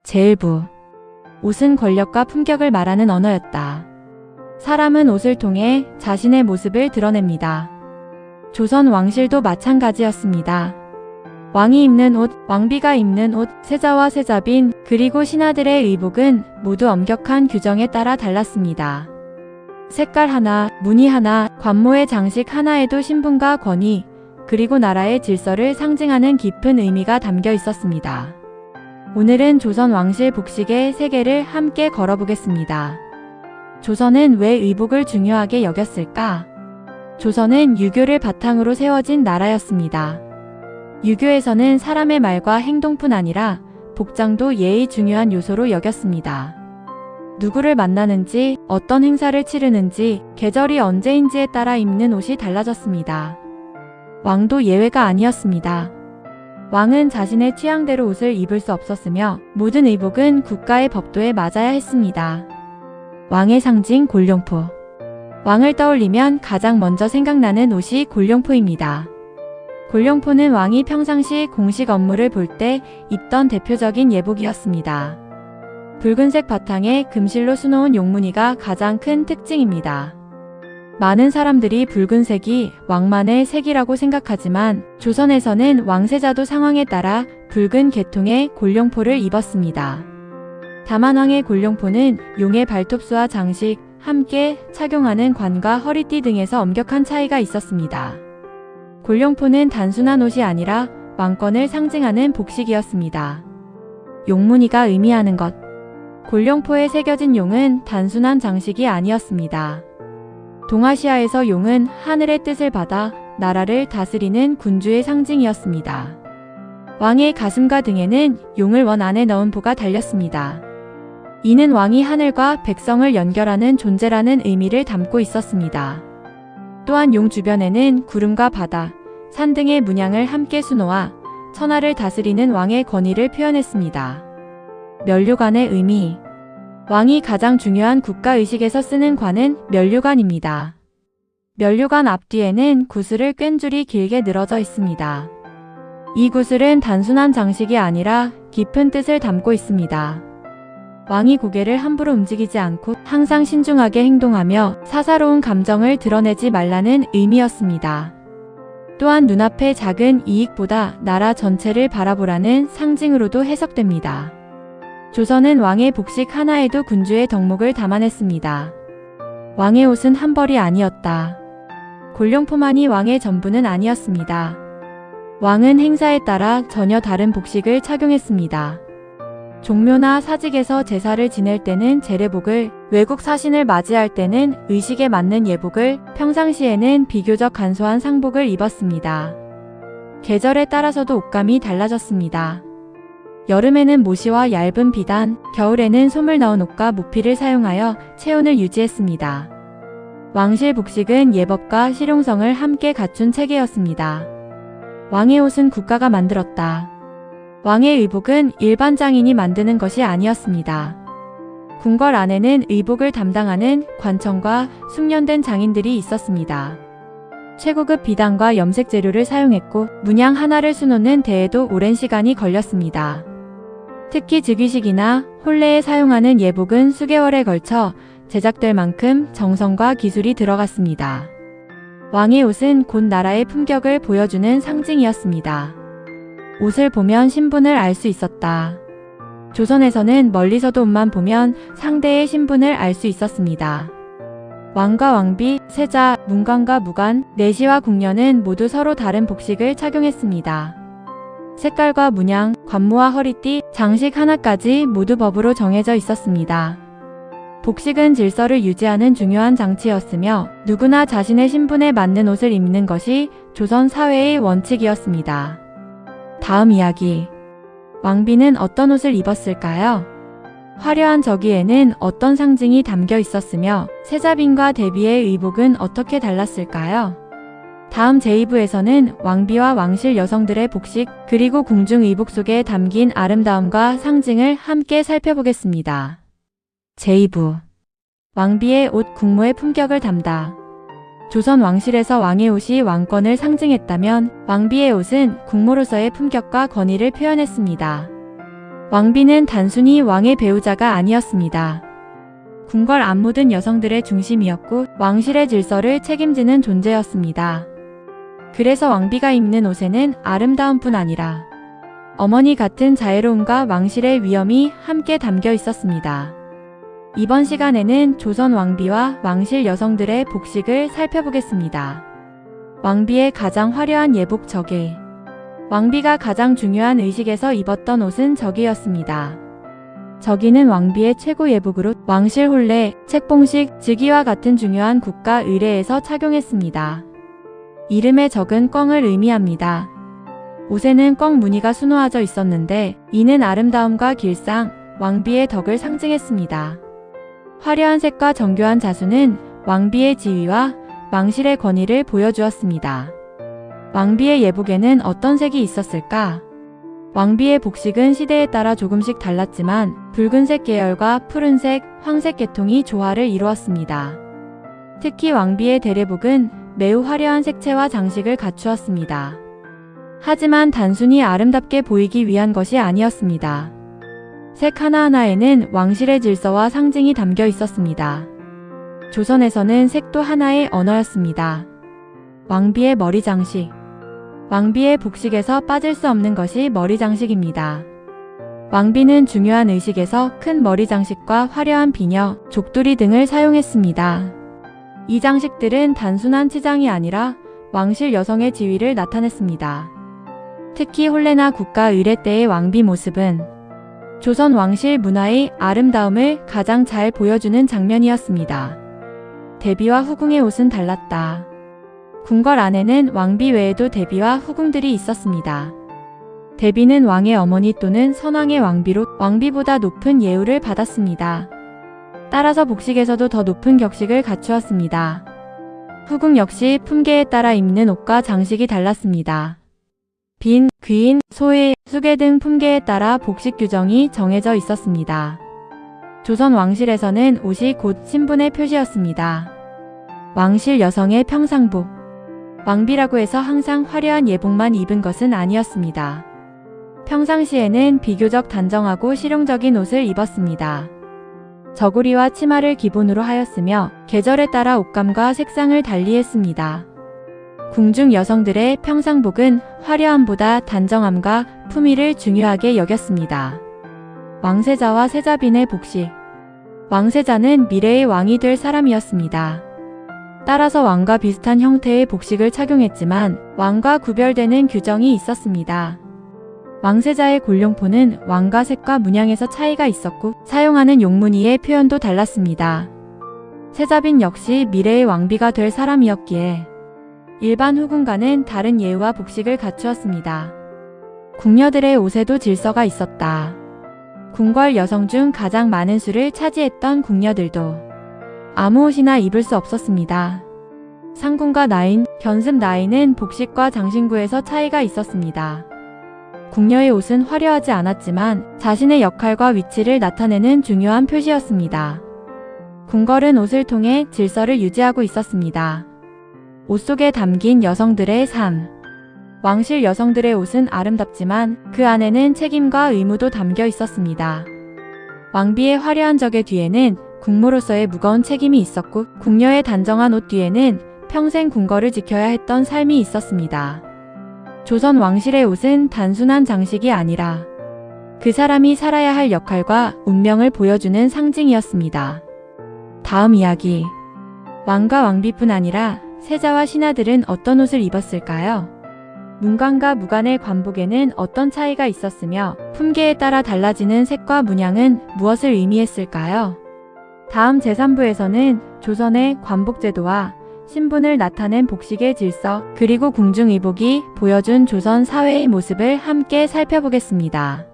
제1부. 옷은 권력과 품격을 말하는 언어였다. 사람은 옷을 통해 자신의 모습을 드러냅니다. 조선 왕실도 마찬가지였습니다. 왕이 입는 옷, 왕비가 입는 옷, 세자와 세자빈, 그리고 신하들의 의복은 모두 엄격한 규정에 따라 달랐습니다. 색깔 하나, 무늬 하나, 관모의 장식 하나에도 신분과 권위, 그리고 나라의 질서를 상징하는 깊은 의미가 담겨 있었습니다. 오늘은 조선 왕실 복식의 세계를 함께 걸어보겠습니다. 조선은 왜 의복을 중요하게 여겼을까? 조선은 유교를 바탕으로 세워진 나라였습니다. 유교에서는 사람의 말과 행동뿐 아니라 복장도 예의 중요한 요소로 여겼습니다. 누구를 만나는지, 어떤 행사를 치르는지, 계절이 언제인지에 따라 입는 옷이 달라졌습니다. 왕도 예외가 아니었습니다. 왕은 자신의 취향대로 옷을 입을 수 없었으며 모든 의복은 국가의 법도에 맞아야 했습니다. 왕의 상징 곤룡포. 왕을 떠올리면 가장 먼저 생각나는 옷이 곤룡포입니다. 곤룡포는 왕이 평상시 공식 업무를 볼 때 입던 대표적인 예복이었습니다. 붉은색 바탕에 금실로 수놓은 용무늬가 가장 큰 특징입니다. 많은 사람들이 붉은색이 왕만의 색이라고 생각하지만 조선에서는 왕세자도 상황에 따라 붉은 계통의 곤룡포를 입었습니다. 다만 왕의 곤룡포는 용의 발톱수와 장식, 함께 착용하는 관과 허리띠 등에서 엄격한 차이가 있었습니다. 곤룡포는 단순한 옷이 아니라 왕권을 상징하는 복식이었습니다. 용무늬가 의미하는 것. 곤룡포에 새겨진 용은 단순한 장식이 아니었습니다. 동아시아에서 용은 하늘의 뜻을 받아 나라를 다스리는 군주의 상징이었습니다. 왕의 가슴과 등에는 용을 원 안에 넣은 포가 달렸습니다. 이는 왕이 하늘과 백성을 연결하는 존재라는 의미를 담고 있었습니다. 또한 용 주변에는 구름과 바다, 산 등의 문양을 함께 수놓아 천하를 다스리는 왕의 권위를 표현했습니다. 면류관의 의미. 왕이 가장 중요한 국가의식에서 쓰는 관은 면류관입니다. 면류관 앞뒤에는 구슬을 꿰은 줄이 길게 늘어져 있습니다. 이 구슬은 단순한 장식이 아니라 깊은 뜻을 담고 있습니다. 왕이 고개를 함부로 움직이지 않고 항상 신중하게 행동하며 사사로운 감정을 드러내지 말라는 의미였습니다. 또한 눈앞의 작은 이익보다 나라 전체를 바라보라는 상징으로도 해석됩니다. 조선은 왕의 복식 하나에도 군주의 덕목을 담아냈습니다. 왕의 옷은 한 벌이 아니었다. 곤룡포만이 왕의 전부는 아니었습니다. 왕은 행사에 따라 전혀 다른 복식을 착용했습니다. 종묘나 사직에서 제사를 지낼 때는 제례복을, 외국 사신을 맞이할 때는 의식에 맞는 예복을, 평상시에는 비교적 간소한 상복을 입었습니다. 계절에 따라서도 옷감이 달라졌습니다. 여름에는 모시와 얇은 비단, 겨울에는 솜을 넣은 옷과 모피를 사용하여 체온을 유지했습니다. 왕실 복식은 예법과 실용성을 함께 갖춘 체계였습니다. 왕의 옷은 국가가 만들었다. 왕의 의복은 일반 장인이 만드는 것이 아니었습니다. 궁궐 안에는 의복을 담당하는 관청과 숙련된 장인들이 있었습니다. 최고급 비단과 염색 재료를 사용했고 문양 하나를 수놓는 데에도 오랜 시간이 걸렸습니다. 특히 즉위식이나 혼례에 사용하는 예복은 수개월에 걸쳐 제작될 만큼 정성과 기술이 들어갔습니다. 왕의 옷은 곧 나라의 품격을 보여주는 상징이었습니다. 옷을 보면 신분을 알 수 있었다. 조선에서는 멀리서도 옷만 보면 상대의 신분을 알 수 있었습니다. 왕과 왕비, 세자, 문관과 무관, 내시와 궁녀는 모두 서로 다른 복식을 착용했습니다. 색깔과 문양, 관모와 허리띠, 장식 하나까지 모두 법으로 정해져 있었습니다. 복식은 질서를 유지하는 중요한 장치였으며 누구나 자신의 신분에 맞는 옷을 입는 것이 조선 사회의 원칙이었습니다. 다음 이야기. 왕비는 어떤 옷을 입었을까요? 화려한 저기에는 어떤 상징이 담겨 있었으며 세자빈과 대비의 의복은 어떻게 달랐을까요? 다음 제2부에서는 왕비와 왕실 여성들의 복식 그리고 궁중 의복 속에 담긴 아름다움과 상징을 함께 살펴보겠습니다. 제2부. 왕비의 옷 국모의 품격을 담다. 조선 왕실에서 왕의 옷이 왕권을 상징했다면 왕비의 옷은 국모로서의 품격과 권위를 표현했습니다. 왕비는 단순히 왕의 배우자가 아니었습니다. 궁궐 안모든 여성들의 중심이었고 왕실의 질서를 책임지는 존재였습니다. 그래서 왕비가 입는 옷에는 아름다움뿐 아니라 어머니 같은 자애로움과 왕실의 위엄이 함께 담겨 있었습니다. 이번 시간에는 조선 왕비와 왕실 여성들의 복식을 살펴보겠습니다. 왕비의 가장 화려한 예복 저게. 왕비가 가장 중요한 의식에서 입었던 옷은 저기였습니다. 저기는 왕비의 최고 예복으로 왕실 혼례, 책봉식, 즉위와 같은 중요한 국가 의례에서 착용했습니다. 이름의 적은 꿩을 의미합니다. 옷에는 꿩 무늬가 수놓아져 있었는데 이는 아름다움과 길상, 왕비의 덕을 상징했습니다. 화려한 색과 정교한 자수는 왕비의 지위와 왕실의 권위를 보여주었습니다. 왕비의 예복에는 어떤 색이 있었을까? 왕비의 복식은 시대에 따라 조금씩 달랐지만 붉은색 계열과 푸른색, 황색 계통이 조화를 이루었습니다. 특히 왕비의 대례복은 매우 화려한 색채와 장식을 갖추었습니다. 하지만 단순히 아름답게 보이기 위한 것이 아니었습니다. 색 하나하나에는 왕실의 질서와 상징이 담겨 있었습니다. 조선에서는 색도 하나의 언어였습니다. 왕비의 머리 장식. 왕비의 복식에서 빠질 수 없는 것이 머리 장식입니다. 왕비는 중요한 의식에서 큰 머리 장식과 화려한 비녀, 족두리 등을 사용했습니다. 이 장식들은 단순한 치장이 아니라 왕실 여성의 지위를 나타냈습니다. 특히 혼례나 국가 의례 때의 왕비 모습은 조선 왕실 문화의 아름다움을 가장 잘 보여주는 장면이었습니다. 대비와 후궁의 옷은 달랐다. 궁궐 안에는 왕비 외에도 대비와 후궁들이 있었습니다. 대비는 왕의 어머니 또는 선왕의 왕비로 왕비보다 높은 예우를 받았습니다. 따라서 복식에서도 더 높은 격식을 갖추었습니다. 후궁 역시 품계에 따라 입는 옷과 장식이 달랐습니다. 빈, 귀인, 소위, 수계 등 품계에 따라 복식 규정이 정해져 있었습니다. 조선 왕실에서는 옷이 곧 신분의 표시였습니다. 왕실 여성의 평상복. 왕비라고 해서 항상 화려한 예복만 입은 것은 아니었습니다. 평상시에는 비교적 단정하고 실용적인 옷을 입었습니다. 저고리와 치마를 기본으로 하였으며 계절에 따라 옷감과 색상을 달리했습니다. 궁중 여성들의 평상복은 화려함보다 단정함과 품위를 중요하게 여겼습니다. 왕세자와 세자빈의 복식. 왕세자는 미래의 왕이 될 사람이었습니다. 따라서 왕과 비슷한 형태의 복식을 착용했지만 왕과 구별되는 규정이 있었습니다. 왕세자의 골룡포는 왕과 색과 문양에서 차이가 있었고 사용하는 용무늬의 표현도 달랐습니다. 세자빈 역시 미래의 왕비가 될 사람이었기에 일반 후궁과는 다른 예우와 복식을 갖추었습니다. 궁녀들의 옷에도 질서가 있었다. 궁궐 여성 중 가장 많은 수를 차지했던 궁녀들도 아무 옷이나 입을 수 없었습니다. 상궁과 나인, 견습 나인은 복식과 장신구에서 차이가 있었습니다. 궁녀의 옷은 화려하지 않았지만 자신의 역할과 위치를 나타내는 중요한 표시였습니다. 궁궐은 옷을 통해 질서를 유지하고 있었습니다. 옷 속에 담긴 여성들의 삶. 왕실 여성들의 옷은 아름답지만 그 안에는 책임과 의무도 담겨 있었습니다. 왕비의 화려한 적의 뒤에는 궁모로서의 무거운 책임이 있었고 궁녀의 단정한 옷 뒤에는 평생 궁궐을 지켜야 했던 삶이 있었습니다. 조선 왕실의 옷은 단순한 장식이 아니라 그 사람이 살아야 할 역할과 운명을 보여주는 상징이었습니다. 다음 이야기. 왕과 왕비뿐 아니라 세자와 신하들은 어떤 옷을 입었을까요? 문관과 무관의 관복에는 어떤 차이가 있었으며 품계에 따라 달라지는 색과 문양은 무엇을 의미했을까요? 다음 제3부에서는 조선의 관복제도와 신분을 나타낸 복식의 질서, 그리고 궁중의복이 보여준 조선 사회의 모습을 함께 살펴보겠습니다.